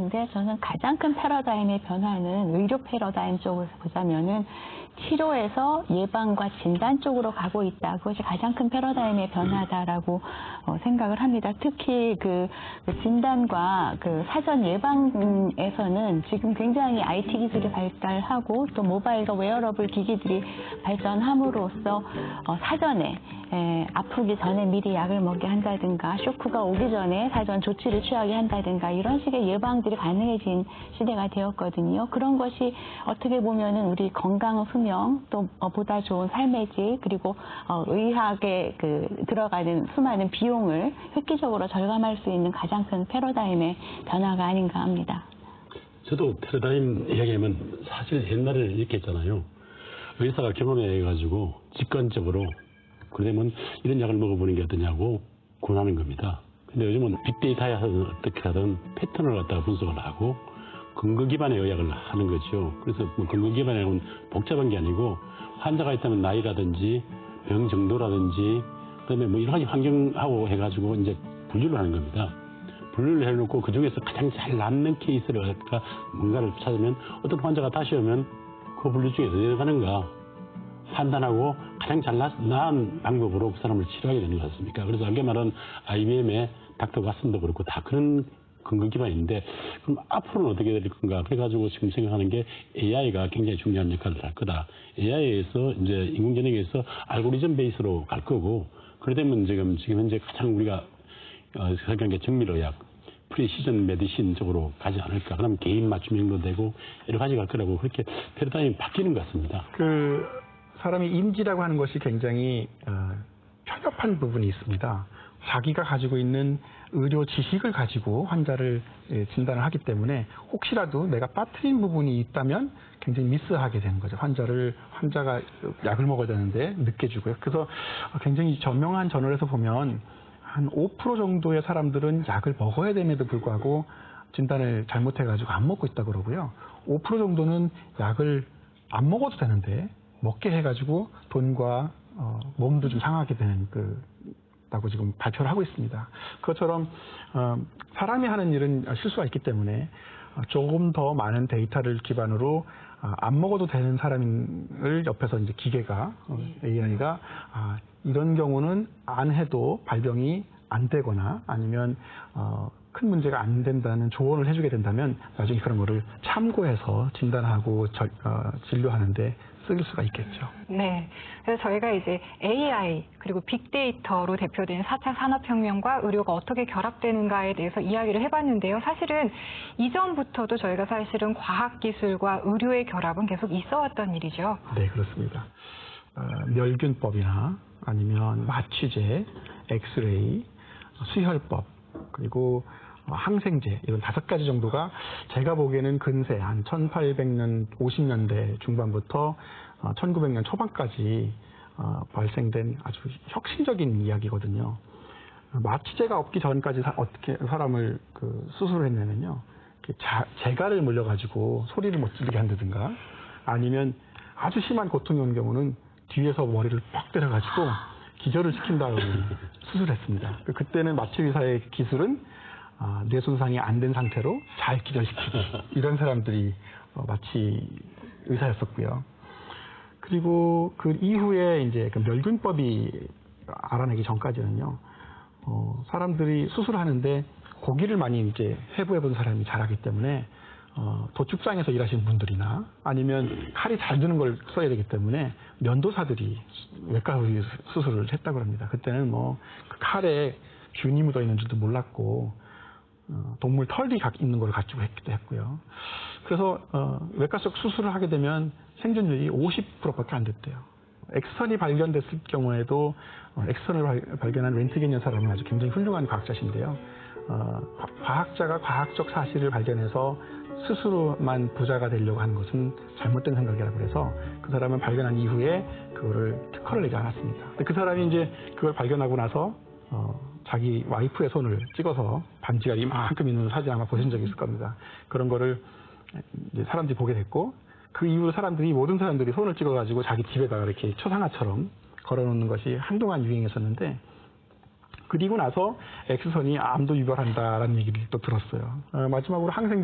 하는데 저는 가장 큰 패러다임의 변화는 의료 패러다임 쪽에서 보자면은 치료에서 예방과 진단 쪽으로 가고 있다. 그것이 가장 큰 패러다임의 변화다라고 생각을 합니다. 특히 그 진단과 그 사전 예방에서는 지금 굉장히 IT 기술이 발달하고 또 모바일과 웨어러블 기기들이 발전함으로써 사전에 아프기 전에 미리 약을 먹게 한다든가 쇼크가 오기 전에 사전 조치를 취하게 한다든가 이런 식의 예방들이 가능해진 시대가 되었거든요. 그런 것이 어떻게 보면은 우리 건강 수명 또 보다 좋은 삶의 질 그리고 의학에 들어가는 수많은 비용을 획기적으로 절감할 수 있는 가장 큰 패러다임의 변화가 아닌가 합니다. 저도 패러다임 이야기하면 사실 옛날에 이렇게 했잖아요. 의사가 경험해가지고 직관적으로 그러면 이런 약을 먹어보는 게 어떠냐고 권하는 겁니다. 근데 요즘은 빅데이터에 어떻게 하든 패턴을 갖다가 분석을 하고 근거 기반의 의학을 하는 거죠. 그래서 근거 기반의 의학은 복잡한 게 아니고 환자가 있다면 나이라든지 병 정도라든지 그다음에 뭐 여러 가지 환경하고 해가지고 이제 분류를 하는 겁니다. 분류를 해놓고 그 중에서 가장 잘 낫는 케이스를 갖다가 뭔가를 찾으면 어떤 환자가 다시 오면 그 분류 중에서 내려가는가 판단하고 가장 잘 나은 방법으로 그 사람을 치료하게 되는 것 같습니까? 그래서 아까 말한 IBM의 닥터 왓슨도 그렇고 다 그런 근거 기반인데 그럼 앞으로는 어떻게 될 건가? 그래가지고 지금 생각하는 게 AI가 굉장히 중요한 역할을 할 거다. AI에서 이제 인공지능에서 알고리즘 베이스로 갈 거고 그러려면 지금 현재 가장 우리가 생각하는 게 정밀의학, 프리시전 메디신 쪽으로 가지 않을까. 그러면 개인 맞춤형도 되고 여러 가지 갈 거라고 그렇게 패러다임이 바뀌는 것 같습니다. 사람이 인지라고 하는 것이 굉장히 편협한 부분이 있습니다. 자기가 가지고 있는 의료 지식을 가지고 환자를 진단을 하기 때문에 혹시라도 내가 빠뜨린 부분이 있다면 굉장히 미스하게 되는 거죠. 환자가 약을 먹어야 되는데 늦게 주고요. 그래서 굉장히 저명한 저널에서 보면 한 5% 정도의 사람들은 약을 먹어야 됨에도 불구하고 진단을 잘못해가지고 안 먹고 있다고 그러고요. 5% 정도는 약을 안 먹어도 되는데 먹게 해가지고 돈과 몸도 좀 상하게 되는 라고 지금 발표를 하고 있습니다. 그것처럼 사람이 하는 일은 실수가 있기 때문에 조금 더 많은 데이터를 기반으로 안 먹어도 되는 사람을 옆에서 이제 기계가 AI가 이런 경우는 안 해도 발병이 안 되거나 아니면 큰 문제가 안 된다는 조언을 해주게 된다면 나중에 그런 거를 참고해서 진단하고 진료하는데 쓰일 수가 있겠죠. 네. 그래서 저희가 이제 AI 그리고 빅데이터로 대표되는 4차 산업혁명과 의료가 어떻게 결합되는가에 대해서 이야기를 해봤는데요. 사실은 이전부터도 저희가 사실은 과학기술과 의료의 결합은 계속 있어왔던 일이죠. 네, 그렇습니다. 멸균법이나 아니면 마취제, 엑스레이, 수혈법, 그리고 항생제 이런 5가지 정도가 제가 보기에는 근세 한 1800년 50년대 중반부터 1900년 초반까지 발생된 아주 혁신적인 이야기거든요. 마취제가 없기 전까지 어떻게 사람을 수술을 했냐면요. 재갈을 물려가지고 소리를 못 지르게 한다든가 아니면 아주 심한 고통이 오는 경우는 뒤에서 머리를 팍 때려가지고 기절을 시킨 다음에 수술했습니다. 그때는 마취의사의 기술은 뇌 손상이 안 된 상태로 잘 기절시키고 이런 사람들이 마취 의사였었고요. 그리고 그 이후에 이제 멸균법이 알아내기 전까지는요, 사람들이 수술하는데 고기를 많이 이제 해부해본 사람이 잘하기 때문에 도축장에서 일하시는 분들이나 아니면 칼이 잘 드는 걸 써야 되기 때문에 면도사들이 외과 수술을 했다고 합니다. 그때는 그 칼에 균이 묻어 있는 줄도 몰랐고 동물 털이 있는 걸 가지고 했기도 했고요. 그래서 외과 속 수술을 하게 되면 생존율이 50%밖에 안 됐대요. 엑스선이 발견됐을 경우에도 엑스선을 발견한 렌트겐이라는 사람이 아주 굉장히 훌륭한 과학자신데요. 과학자가 과학적 사실을 발견해서 스스로만 부자가 되려고 하는 것은 잘못된 생각이라고 해서 그 사람은 발견한 이후에 그거를 특허를 내지 않았습니다. 근데 그 사람이 이제 그걸 발견하고 나서 자기 와이프의 손을 찍어서 반지가 이만큼 있는 사진 아마 보신 적이 있을 겁니다. 그런 거를 이제 사람들이 보게 됐고 그 이후로 모든 사람들이 손을 찍어가지고 자기 집에다가 이렇게 초상화처럼 걸어놓는 것이 한동안 유행했었는데 그리고 나서 X선이 암도 유발한다라는 얘기를 또 들었어요. 마지막으로 항생제